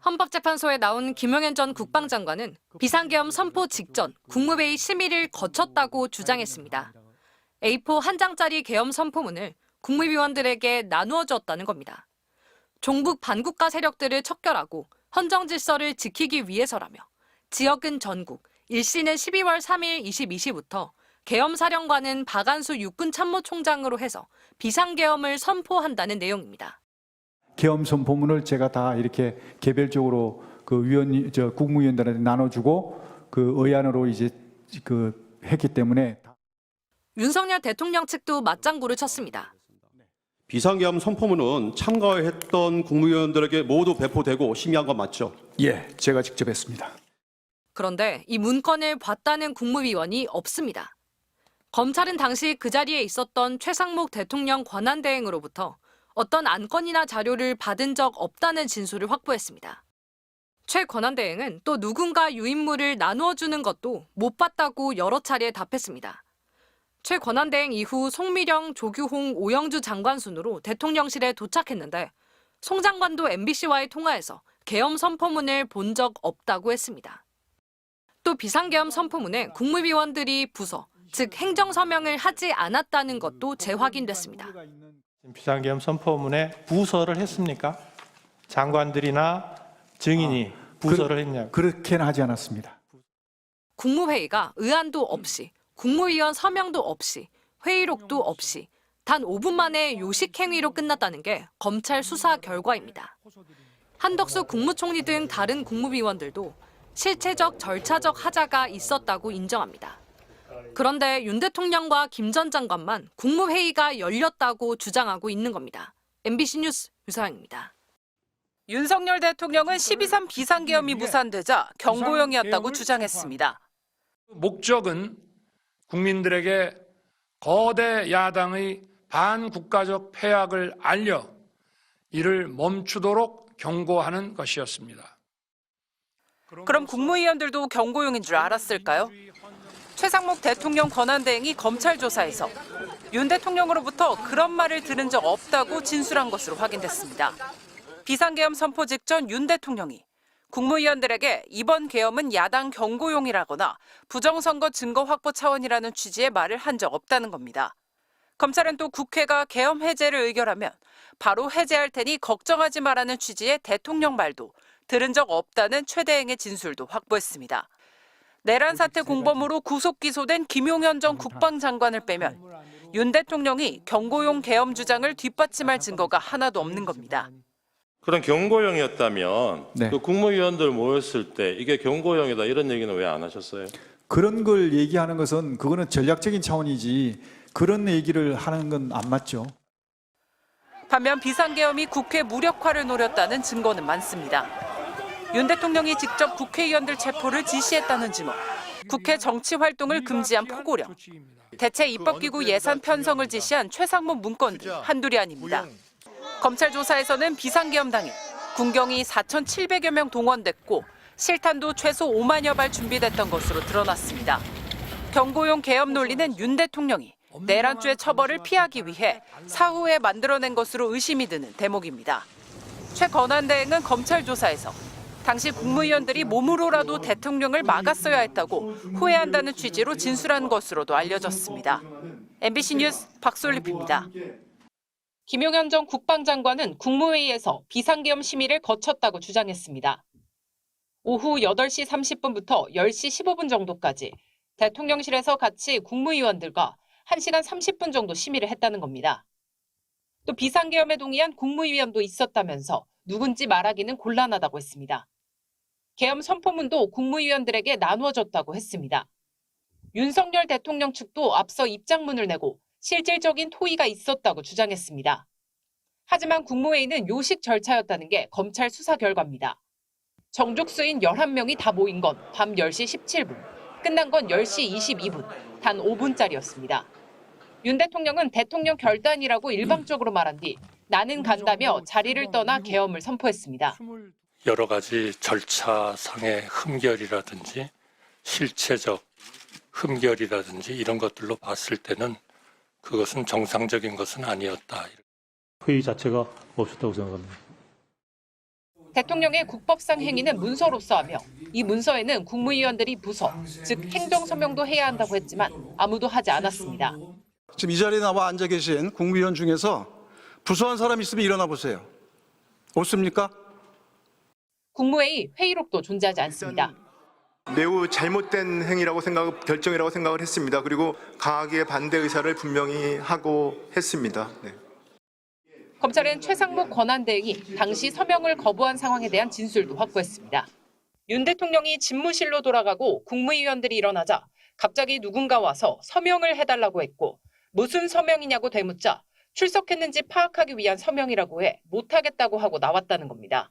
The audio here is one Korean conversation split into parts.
헌법재판소에 나온 김용현 전 국방장관은 비상계엄 선포 직전 국무회의 심의를 거쳤다고 주장했습니다. A4 한 장짜리 계엄 선포문을 국무위원들에게 나누어 줬다는 겁니다. 종북 반국가 세력들을 척결하고 헌정 질서를 지키기 위해서라며 지역은 전국, 일시는 12월 3일 22시부터 계엄사령관은 박안수 육군참모총장으로 해서 비상계엄을 선포한다는 내용입니다. 계엄 선포문을 제가 다 이렇게 개별적으로 국무위원들한테 나눠주고 그 의안으로 이제 했기 때문에. 윤석열 대통령 측도 맞장구를 쳤습니다. 비상계엄 선포문은 참가했던 국무위원들에게 모두 배포되고 심의한 건 맞죠? 예, 제가 직접 했습니다. 그런데 이 문건을 봤다는 국무위원이 없습니다. 검찰은 당시 그 자리에 있었던 최상목 대통령 권한대행으로부터 어떤 안건이나 자료를 받은 적 없다는 진술을 확보했습니다. 최 권한대행은 또 누군가 유인물을 나누어 주는 것도 못 봤다고 여러 차례 답했습니다. 최 권한대행 이후 송미령, 조규홍, 오영주 장관 순으로 대통령실에 도착했는데 송 장관도 MBC와의 통화에서 계엄 선포문을 본 적 없다고 했습니다. 또 비상계엄 선포문에 국무위원들이 부서, 즉 행정서명을 하지 않았다는 것도 재확인됐습니다. 비상계엄 선포문에 부서를 했습니까? 장관들이나 증인이 부서를 했냐고. 그렇게는 하지 않았습니다. 국무회의가 의안도 없이, 국무위원 서명도 없이, 회의록도 없이 단 5분 만에 요식행위로 끝났다는 게 검찰 수사 결과입니다. 한덕수 국무총리 등 다른 국무위원들도 실체적, 절차적 하자가 있었다고 인정합니다. 그런데 윤 대통령과 김 전 장관만 국무회의가 열렸다고 주장하고 있는 겁니다. MBC 뉴스 유서영입니다. 윤석열 대통령은 12.3 비상계엄이 무산되자 경고용이었다고 주장했습니다. 목적은 국민들에게 거대 야당의 반국가적 패악을 알려 이를 멈추도록 경고하는 것이었습니다. 그럼 국무위원들도 경고용인 줄 알았을까요? 최상목 대통령 권한대행이 검찰 조사에서 윤 대통령으로부터 그런 말을 들은 적 없다고 진술한 것으로 확인됐습니다. 비상계엄 선포 직전 윤 대통령이 국무위원들에게 이번 계엄은 야당 경고용이라거나 부정선거 증거 확보 차원이라는 취지의 말을 한 적 없다는 겁니다. 검찰은 또 국회가 계엄 해제를 의결하면 바로 해제할 테니 걱정하지 말라는 취지의 대통령 말도 들은 적 없다는 최 대행의 진술도 확보했습니다. 내란 사태 공범으로 구속 기소된 김용현 전 국방장관을 빼면 윤 대통령이 경고용 계엄 주장을 뒷받침할 증거가 하나도 없는 겁니다. 그런 경고용이었다면 네. 그 국무위원들 모였을 때 이게 경고용이다 이런 얘기는 왜 안 하셨어요? 그런 걸 얘기하는 것은 그거는 전략적인 차원이지 그런 얘기를 하는 건 안 맞죠. 반면 비상계엄이 국회 무력화를 노렸다는 증거는 많습니다. 윤 대통령이 직접 국회의원들 체포를 지시했다는 증언, 국회 정치 활동을 금지한 포고령, 대체 입법기구 예산 편성을 지시한 최상목 문건 등 한둘이 아닙니다. 검찰 조사에서는 비상계엄 당일 군경이 4,700여 명 동원됐고 실탄도 최소 5만여 발 준비됐던 것으로 드러났습니다. 경고용 계엄 논리는 윤 대통령이 내란죄 처벌을 피하기 위해 사후에 만들어낸 것으로 의심이 드는 대목입니다. 최 권한대행은 검찰 조사에서 당시 국무위원들이 몸으로라도 대통령을 막았어야 했다고 후회한다는 취지로 진술한 것으로도 알려졌습니다. MBC 뉴스 박솔립입니다. 김용현 전 국방장관은 국무회의에서 비상계엄 심의를 거쳤다고 주장했습니다. 오후 8시 30분부터 10시 15분 정도까지 대통령실에서 같이 국무위원들과 1시간 30분 정도 심의를 했다는 겁니다. 또 비상계엄에 동의한 국무위원도 있었다면서 누군지 말하기는 곤란하다고 했습니다. 계엄 선포문도 국무위원들에게 나누어졌다고 했습니다. 윤석열 대통령 측도 앞서 입장문을 내고 실질적인 토의가 있었다고 주장했습니다. 하지만 국무회의는 요식 절차였다는 게 검찰 수사 결과입니다. 정족수인 11명이 다 모인 건 밤 10시 17분, 끝난 건 10시 22분, 단 5분짜리였습니다. 윤 대통령은 대통령 결단이라고 일방적으로 말한 뒤 나는 간다며 자리를 떠나 계엄을 선포했습니다. 여러 가지 절차상의 흠결이라든지 실체적 흠결이라든지 이런 것들로 봤을 때는 그것은 정상적인 것은 아니었다. 회의 자체가 없었다고 생각합니다. 대통령의 국법상 행위는 문서로서 하며 이 문서에는 국무위원들이 부서, 즉 행정서명도 해야 한다고 했지만 아무도 하지 않았습니다. 지금 이 자리에 나와 앉아 계신 국무위원 중에서 부서한 사람 있으면 일어나 보세요. 없습니까? 국무회의 회의록도 존재하지 않습니다. 매우 잘못된 행위라고 결정이라고 생각을 했습니다. 그리고 강하게 반대 의사를 분명히 하고 했습니다. 네. 검찰은 최상목 권한대행이 당시 서명을 거부한 상황에 대한 진술도 확보했습니다. 윤 대통령이 집무실로 돌아가고 국무위원들이 일어나자 갑자기 누군가 와서 서명을 해달라고 했고 무슨 서명이냐고 되묻자 출석했는지 파악하기 위한 서명이라고 해 못하겠다고 하고 나왔다는 겁니다.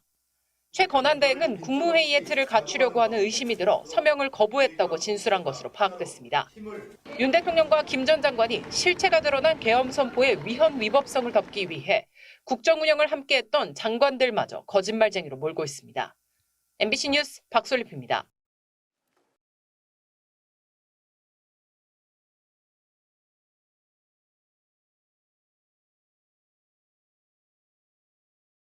최 권한대행은 국무회의의 틀을 갖추려고 하는 의심이 들어 서명을 거부했다고 진술한 것으로 파악됐습니다. 윤 대통령과 김 전 장관이 실체가 드러난 계엄 선포의 위헌 위법성을 덮기 위해 국정 운영을 함께했던 장관들마저 거짓말쟁이로 몰고 있습니다. MBC 뉴스 박솔립입니다.